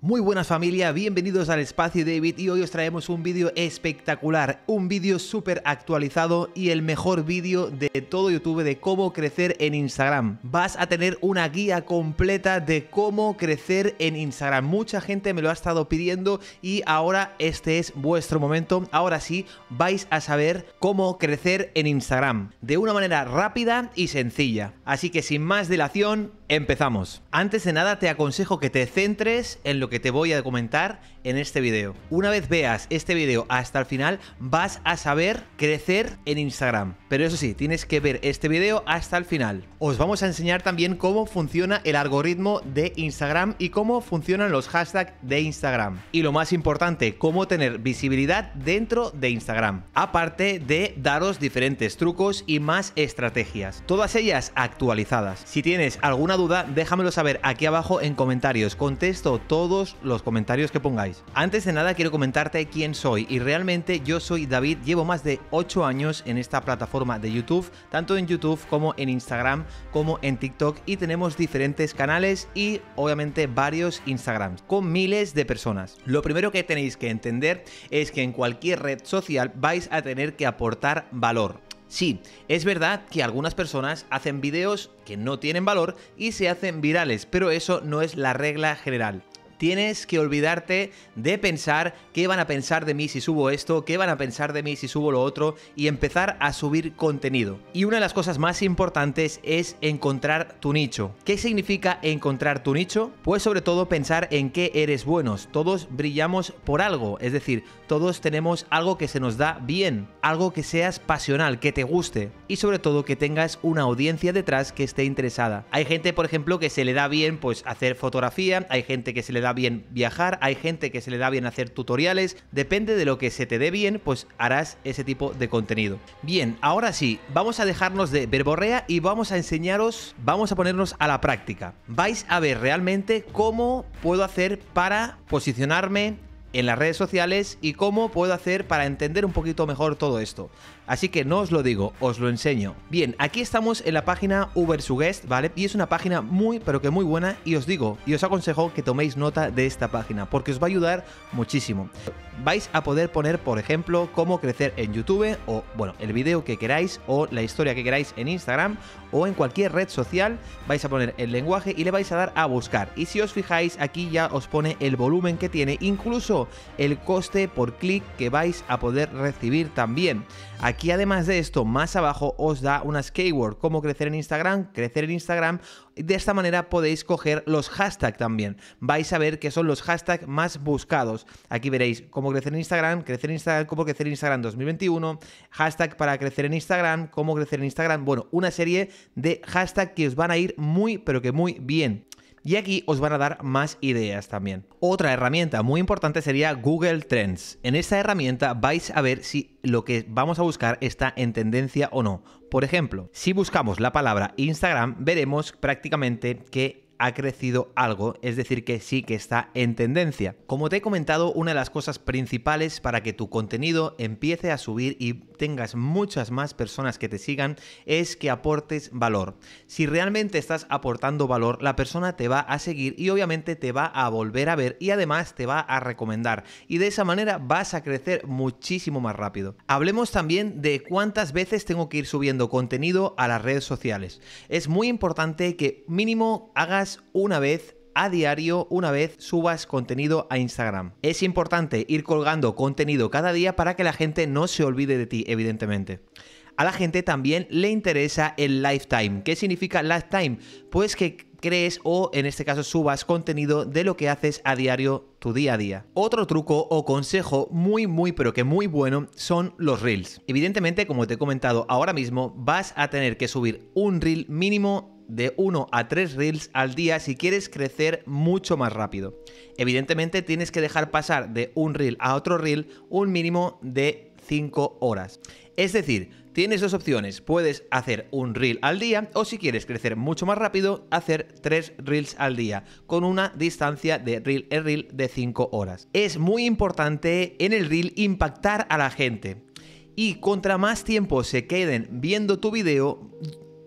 Muy buenas familia, bienvenidos al Espacio David y hoy os traemos un vídeo espectacular, un vídeo súper actualizado y el mejor vídeo de todo YouTube de cómo crecer en Instagram. Vas a tener una guía completa de cómo crecer en Instagram. Mucha gente me lo ha estado pidiendo y ahora este es vuestro momento. Ahora sí, vais a saber cómo crecer en Instagram de una manera rápida y sencilla. Así que sin más dilación, empezamos. Antes de nada te aconsejo que te centres en lo que te voy a comentar en este vídeo. Una vez veas este vídeo hasta el final vas a saber crecer en Instagram. Pero eso sí, tienes que ver este vídeo hasta el final. Os vamos a enseñar también cómo funciona el algoritmo de Instagram y cómo funcionan los hashtags de Instagram. Y lo más importante, cómo tener visibilidad dentro de Instagram. Aparte de daros diferentes trucos y más estrategias. Todas ellas actualizadas. Si tienes alguna duda, déjamelo saber aquí abajo en comentarios. Contesto todos los comentarios que pongáis. Antes de nada quiero comentarte quién soy y realmente yo soy David, llevo más de 8 años en esta plataforma de YouTube, tanto en YouTube como en Instagram, como en TikTok y tenemos diferentes canales y obviamente varios Instagrams con miles de personas. Lo primero que tenéis que entender es que en cualquier red social vais a tener que aportar valor. Sí, es verdad que algunas personas hacen vídeos que no tienen valor y se hacen virales, pero eso no es la regla general. Tienes que olvidarte de pensar qué van a pensar de mí si subo esto, qué van a pensar de mí si subo lo otro y empezar a subir contenido. Y una de las cosas más importantes es encontrar tu nicho. ¿Qué significa encontrar tu nicho? Pues sobre todo pensar en qué eres buenos. Todos brillamos por algo, es decir, todos tenemos algo que se nos da bien, algo que seas pasional, que te guste y sobre todo que tengas una audiencia detrás que esté interesada. Hay gente, por ejemplo, que se le da bien pues hacer fotografía, hay gente que se le da bien viajar, hay gente que se le da bien hacer tutoriales, depende de lo que se te dé bien, pues harás ese tipo de contenido. Bien, ahora sí, vamos a dejarnos de verborrea y vamos a enseñaros, vamos a ponernos a la práctica. Vais a ver realmente cómo puedo hacer para posicionarme en las redes sociales y cómo puedo hacer para entender un poquito mejor todo esto. Así que no os lo digo, os lo enseño. Bien, aquí estamos en la página Ubersuggest, ¿vale? Y es una página muy, pero que muy buena y os digo, y os aconsejo que toméis nota de esta página porque os va a ayudar muchísimo. Vais a poder poner, por ejemplo, cómo crecer en YouTube o, bueno, el vídeo que queráis o la historia que queráis en Instagram o en cualquier red social. Vais a poner el lenguaje y le vais a dar a buscar. Y si os fijáis, aquí ya os pone el volumen que tiene, incluso el coste por clic que vais a poder recibir también. Aquí además de esto, más abajo os da unas keywords, cómo crecer en Instagram, de esta manera podéis coger los hashtags también. Vais a ver que son los hashtags más buscados. Aquí veréis cómo crecer en Instagram, cómo crecer en Instagram 2021, hashtag para crecer en Instagram, cómo crecer en Instagram, bueno, una serie de hashtags que os van a ir muy, pero que muy bien. Y aquí os van a dar más ideas también. Otra herramienta muy importante sería Google Trends. En esta herramienta vais a ver si lo que vamos a buscar está en tendencia o no. Por ejemplo, si buscamos la palabra Instagram, veremos prácticamente que ha crecido algo, es decir que sí que está en tendencia. Como te he comentado, una de las cosas principales para que tu contenido empiece a subir y tengas muchas más personas que te sigan es que aportes valor. Si realmente estás aportando valor, la persona te va a seguir y obviamente te va a volver a ver y además te va a recomendar y de esa manera vas a crecer muchísimo más rápido. Hablemos también de cuántas veces tengo que ir subiendo contenido a las redes sociales. Es muy importante que mínimo hagas una vez a diario, una vez subas contenido a Instagram. Es importante ir colgando contenido cada día para que la gente no se olvide de ti, evidentemente. A la gente también le interesa el lifetime. ¿Qué significa lifetime? Pues que crees o en este caso subas contenido de lo que haces a diario, tu día a día. Otro truco o consejo muy pero que muy bueno son los reels. Evidentemente, como te he comentado ahora mismo, vas a tener que subir un reel mínimo de 1 a 3 reels al día si quieres crecer mucho más rápido. Evidentemente tienes que dejar pasar de un reel a otro reel un mínimo de 5 horas. Es decir, tienes dos opciones, puedes hacer un reel al día o si quieres crecer mucho más rápido, hacer 3 reels al día con una distancia de reel en reel de 5 horas. Es muy importante en el reel impactar a la gente y contra más tiempo se queden viendo tu vídeo,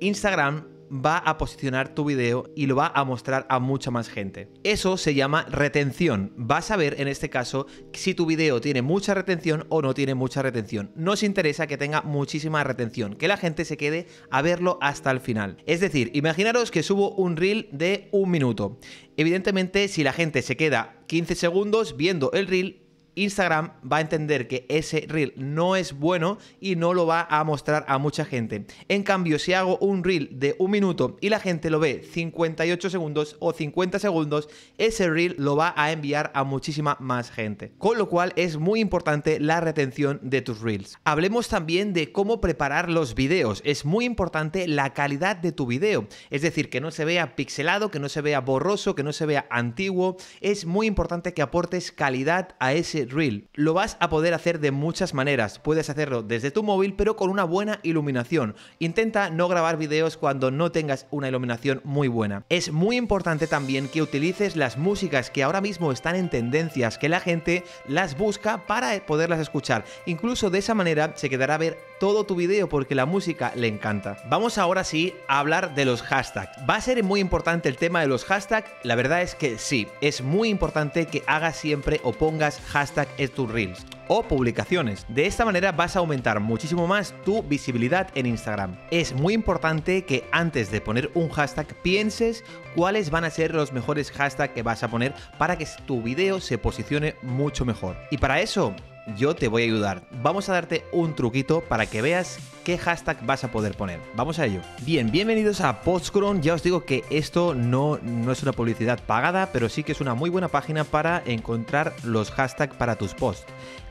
Instagram va a posicionar tu vídeo y lo va a mostrar a mucha más gente. Eso se llama retención. Vas a ver en este caso si tu vídeo tiene mucha retención o no tiene mucha retención. Nos interesa que tenga muchísima retención, que la gente se quede a verlo hasta el final. Es decir, imaginaros que subo un reel de 1 minuto. Evidentemente, si la gente se queda 15 segundos viendo el reel, Instagram va a entender que ese reel no es bueno y no lo va a mostrar a mucha gente. En cambio, si hago un reel de 1 minuto y la gente lo ve 58 segundos o 50 segundos, ese reel lo va a enviar a muchísima más gente. Con lo cual es muy importante la retención de tus reels. Hablemos también de cómo preparar los videos. Es muy importante la calidad de tu video. Es decir, que no se vea pixelado, que no se vea borroso, que no se vea antiguo. Es muy importante que aportes calidad a ese reel. Lo vas a poder hacer de muchas maneras. Puedes hacerlo desde tu móvil, pero con una buena iluminación. Intenta no grabar videos cuando no tengas una iluminación muy buena. Es muy importante también que utilices las músicas que ahora mismo están en tendencias, que la gente las busca para poderlas escuchar. Incluso de esa manera se quedará a ver todo tu video porque la música le encanta. Vamos ahora sí a hablar de los hashtags. ¿Va a ser muy importante el tema de los hashtags? La verdad es que sí. Es muy importante que hagas siempre o pongas hashtag en tus reels o publicaciones. De esta manera vas a aumentar muchísimo más tu visibilidad en Instagram. Es muy importante que antes de poner un hashtag pienses cuáles van a ser los mejores hashtags que vas a poner para que tu video se posicione mucho mejor. Y para eso yo te voy a ayudar. Vamos a darte un truquito para que veas qué hashtag vas a poder poner. Vamos a ello. Bien, bienvenidos a Postcron. Ya os digo que esto no es una publicidad pagada, pero sí que es una muy buena página para encontrar los hashtags para tus posts.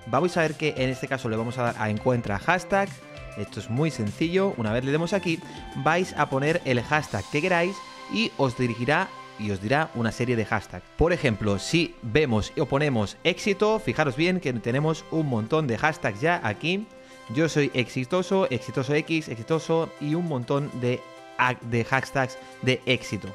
Vamos a ver que en este caso le vamos a dar a encuentra hashtag. Esto es muy sencillo. Una vez le demos aquí, vais a poner el hashtag que queráis y os dirigirá y os dirá una serie de hashtags. Por ejemplo, si vemos o ponemos éxito, fijaros bien que tenemos un montón de hashtags ya aquí. Yo soy exitoso, exitoso X, exitoso y un montón de hashtags de éxito.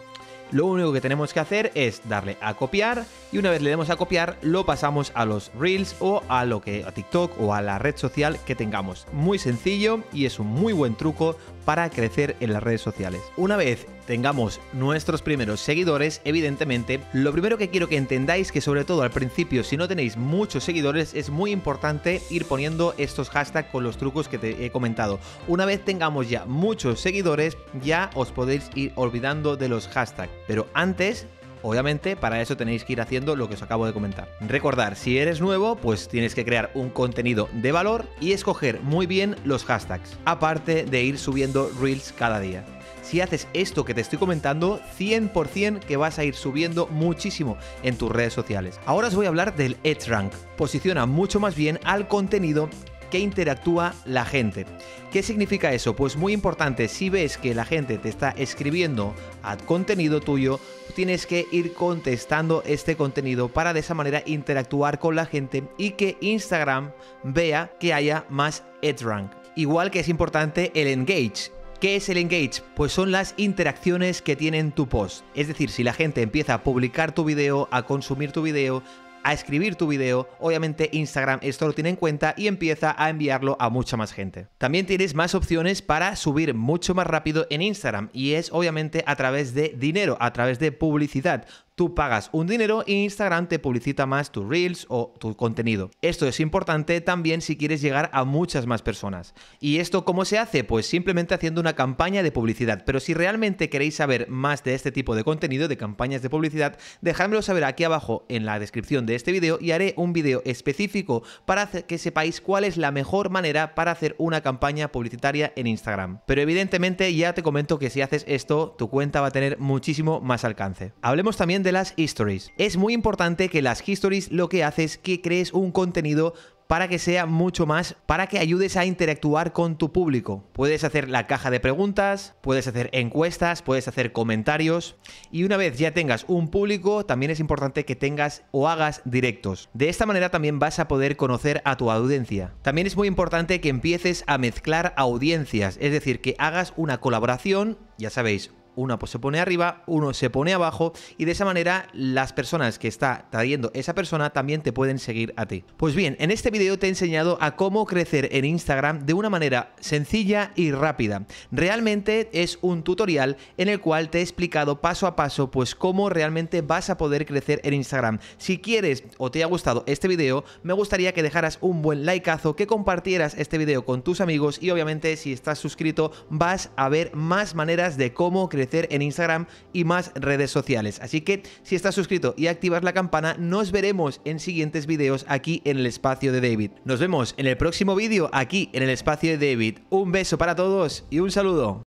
Lo único que tenemos que hacer es darle a copiar y una vez le demos a copiar lo pasamos a los Reels o a TikTok o a la red social que tengamos. Muy sencillo y es un muy buen truco para crecer en las redes sociales. Una vez tengamos nuestros primeros seguidores, evidentemente, lo primero que quiero que entendáis que sobre todo al principio, si no tenéis muchos seguidores, es muy importante ir poniendo estos hashtags con los trucos que te he comentado. Una vez tengamos ya muchos seguidores, ya os podéis ir olvidando de los hashtags. Pero antes, obviamente, para eso tenéis que ir haciendo lo que os acabo de comentar. Recordar, si eres nuevo, pues tienes que crear un contenido de valor y escoger muy bien los hashtags, aparte de ir subiendo reels cada día. Si haces esto que te estoy comentando, 100% que vas a ir subiendo muchísimo en tus redes sociales. Ahora os voy a hablar del EdgeRank. Posiciona mucho más bien al contenido que interactúa la gente. ¿Qué significa eso? Pues muy importante, si ves que la gente te está escribiendo a contenido tuyo, tienes que ir contestando este contenido para de esa manera interactuar con la gente y que Instagram vea que haya más EdgeRank. Igual que es importante el engage. ¿Qué es el engage? Pues son las interacciones que tienen tu post. Es decir, si la gente empieza a publicar tu video, a consumir tu video, a escribir tu video, obviamente Instagram esto lo tiene en cuenta y empieza a enviarlo a mucha más gente. También tienes más opciones para subir mucho más rápido en Instagram y es obviamente a través de dinero, a través de publicidad. Tú pagas un dinero e Instagram te publicita más tus reels o tu contenido. Esto es importante también si quieres llegar a muchas más personas. ¿Y esto cómo se hace? Pues simplemente haciendo una campaña de publicidad. Pero si realmente queréis saber más de este tipo de contenido, de campañas de publicidad, dejádmelo saber aquí abajo en la descripción de este vídeo y haré un vídeo específico para que sepáis cuál es la mejor manera para hacer una campaña publicitaria en Instagram. Pero evidentemente ya te comento que si haces esto, tu cuenta va a tener muchísimo más alcance. Hablemos también de las stories. Es muy importante que las stories lo que hace es que crees un contenido para que sea mucho más, para que ayudes a interactuar con tu público. Puedes hacer la caja de preguntas, puedes hacer encuestas, puedes hacer comentarios y una vez ya tengas un público, también es importante que tengas o hagas directos. De esta manera también vas a poder conocer a tu audiencia. También es muy importante que empieces a mezclar audiencias, es decir, que hagas una colaboración, ya sabéis, Una pues se pone arriba, uno se pone abajo y de esa manera las personas que está trayendo esa persona también te pueden seguir a ti. Pues bien, en este video te he enseñado a cómo crecer en Instagram de una manera sencilla y rápida. Realmente es un tutorial en el cual te he explicado paso a paso pues cómo realmente vas a poder crecer en Instagram. Si quieres o te ha gustado este video, me gustaría que dejaras un buen likeazo, que compartieras este video con tus amigos y obviamente si estás suscrito vas a ver más maneras de cómo crecer en Instagram y más redes sociales. Así que si estás suscrito y activas la campana, nos veremos en siguientes vídeos aquí en el espacio de David. Nos vemos en el próximo vídeo aquí en el espacio de David. Un beso para todos y un saludo.